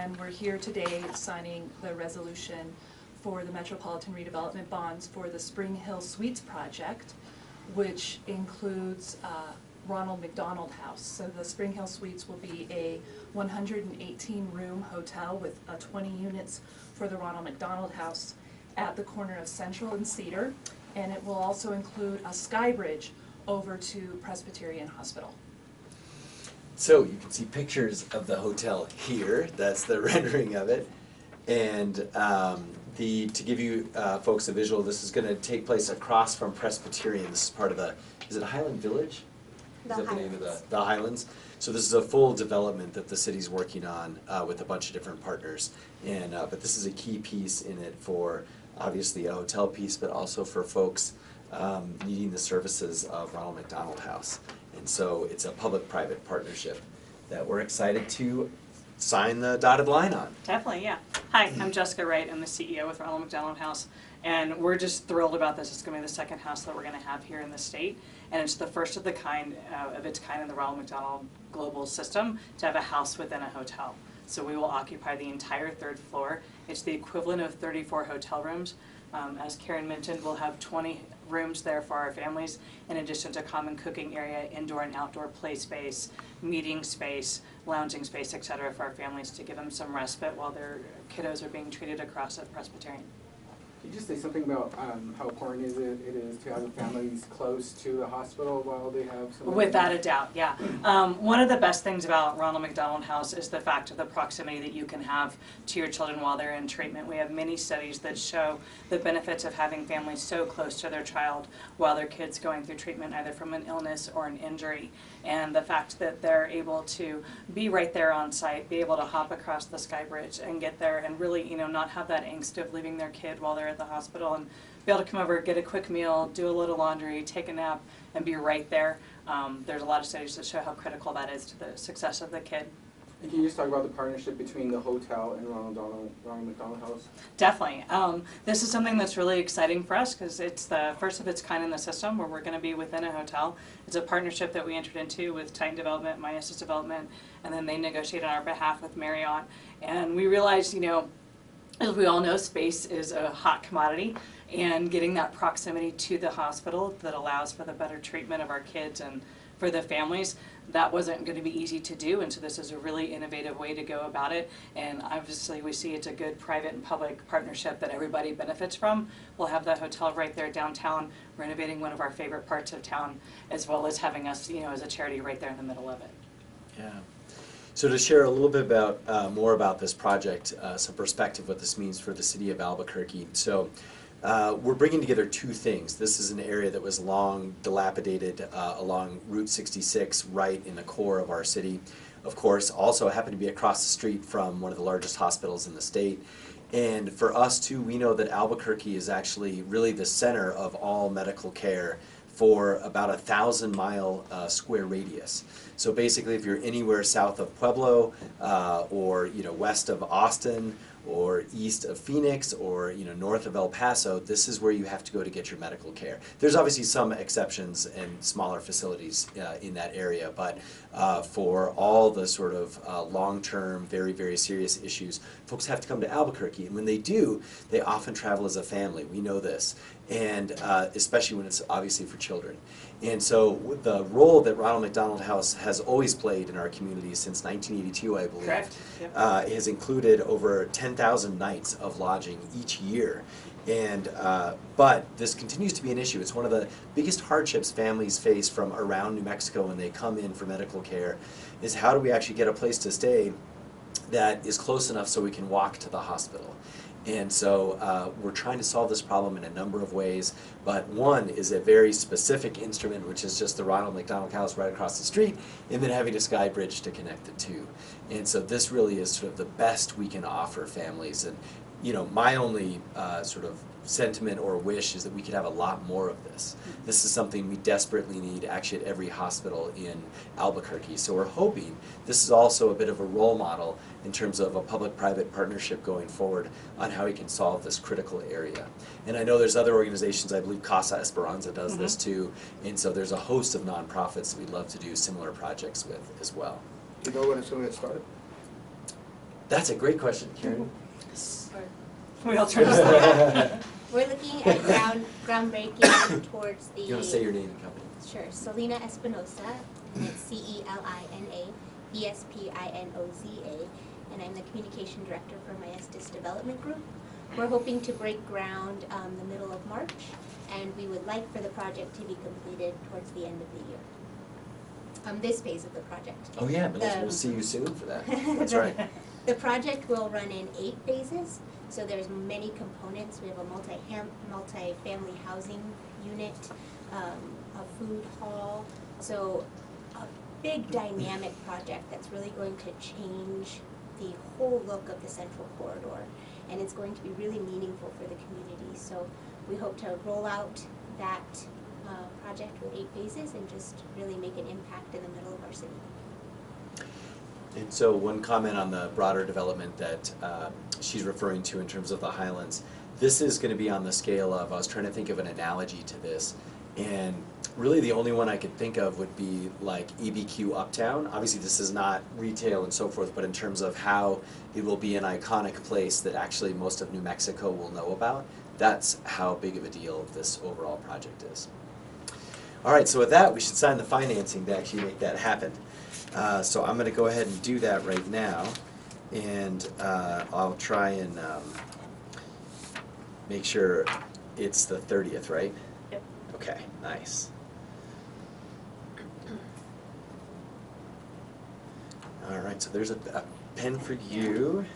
And we're here today signing the resolution for the Metropolitan Redevelopment bonds for the Spring Hill Suites project, which includes Ronald McDonald House. So the Spring Hill Suites will be a 118-room hotel with 20 units for the Ronald McDonald House at the corner of Central and Cedar, and it will also include a sky bridge over to Presbyterian Hospital. So you can see pictures of the hotel here. That's the rendering of it. And to give you folks a visual, this is going to take place across from Presbyterian. This is part of the, is it Highland Village? Is that the name of the Highlands? So this is a full development that the city's working on with a bunch of different partners. And but this is a key piece in it for obviously a hotel piece, but also for folks needing the services of Ronald McDonald House. And so it's a public-private partnership that we're excited to sign the dotted line on. Definitely, yeah. Hi, I'm Jessica Wright. I'm the CEO with Ronald McDonald House, and we're just thrilled about this. It's going to be the second house that we're going to have here in the state, and it's the first of its kind in the Ronald McDonald global system to have a house within a hotel. So we will occupy the entire third floor. It's the equivalent of 34 hotel rooms. As Karen mentioned, we'll have 20 rooms there for our families, in addition to common cooking area, indoor and outdoor play space, meeting space, lounging space, etc. for our families to give them some respite while their kiddos are being treated across at Presbyterian. Could you just say something about how important it is to have the families close to the hospital while they have some? Without a doubt, yeah. One of the best things about Ronald McDonald House is the fact of the proximity that you can have to your children while they're in treatment. We have many studies that show the benefits of having families so close to their child while their kid's going through treatment, either from an illness or an injury. And the fact that they're able to be right there on site, be able to hop across the sky bridge and get there and really, not have that angst of leaving their kid while they're at the hospital, and be able to come over, get a quick meal, do a little laundry, take a nap, and be right there. There's a lot of studies that show how critical that is to the success of the kid. And can you just talk about the partnership between the hotel and Ronald McDonald House? Definitely. This is something that's really exciting for us because it's the first of its kind in the system where we're going to be within a hotel. It's a partnership that we entered into with Titan Development, Myes's Development, and then they negotiate on our behalf with Marriott. And we realized, as we all know, space is a hot commodity, and getting that proximity to the hospital that allows for the better treatment of our kids and for the families, that wasn't going to be easy to do, and so this is a really innovative way to go about it. And obviously we see it's a good private and public partnership that everybody benefits from. We'll have the hotel right there downtown, renovating one of our favorite parts of town, as well as having us, as a charity right there in the middle of it. Yeah. So to share a little bit about more about this project, some perspective what this means for the city of Albuquerque. So we're bringing together two things. This is an area that was long dilapidated along Route 66, right in the core of our city. Of course, also happened to be across the street from one of the largest hospitals in the state. And for us too, we know that Albuquerque is actually really the center of all medical care for about a 1,000-mile square radius. So basically, if you're anywhere south of Pueblo, or west of Austin, or east of Phoenix, or north of El Paso, this is where you have to go to get your medical care. There's obviously some exceptions and smaller facilities in that area, but for all the sort of long-term, very, very serious issues, folks have to come to Albuquerque, and when they do, they often travel as a family. We know this, and especially when it's obviously for children. And so the role that Ronald McDonald House has always played in our community since 1982, I believe, Correct. Yep. has included over 10,000 nights of lodging each year. And but this continues to be an issue. It's one of the biggest hardships families face from around New Mexico when they come in for medical care, is how do we actually get a place to stay that is close enough so we can walk to the hospital. And so we're trying to solve this problem in a number of ways, but one is a very specific instrument, which is just the Ronald McDonald House right across the street, and then having a sky bridge to connect the two. And so this really is sort of the best we can offer families. And my only sort of sentiment or wish is that we could have a lot more of this. This is something we desperately need actually at every hospital in Albuquerque. So we're hoping this is also a bit of a role model in terms of a public-private partnership going forward on how we can solve this critical area. And I know there's other organizations, I believe Casa Esperanza does this too, and so there's a host of nonprofits that we'd love to do similar projects with as well. Do you know when it's going to get started? That's a great question, Karen. We all turn to Selena. We're looking at groundbreaking towards the. You want to say your name and company? Sure, Selena Espinosa, and it's Celina Espinoza, and I'm the communication director for my Estes Development Group. We're hoping to break ground the middle of March, and we would like for the project to be completed towards the end of the year. This phase of the project. Oh yeah, but we'll see you soon for that. That's right. The project will run in 8 phases, so there's many components. We have a multi-family housing unit, a food hall, so a big dynamic project that's really going to change the whole look of the central corridor, and it's going to be really meaningful for the community. So we hope to roll out that project with 8 phases and just really make an impact in the middle of our city. And so one comment on the broader development that she's referring to in terms of the Highlands, this is going to be on the scale of, I was trying to think of an analogy to this, and really the only one I could think of would be like EBQ Uptown. Obviously this is not retail and so forth, but in terms of how it will be an iconic place that actually most of New Mexico will know about, that's how big of a deal this overall project is. All right, so with that, we should sign the financing to actually make that happen. So I'm going to go ahead and do that right now, and I'll try and make sure it's the 30th, right? Yep. Okay, nice. All right, so there's a pen for you.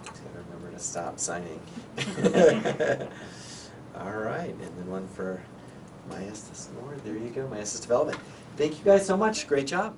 Just gotta remember to stop signing. All right, and then one for my Estes North. There you go, my Estes Development. Thank you guys so much. Great job.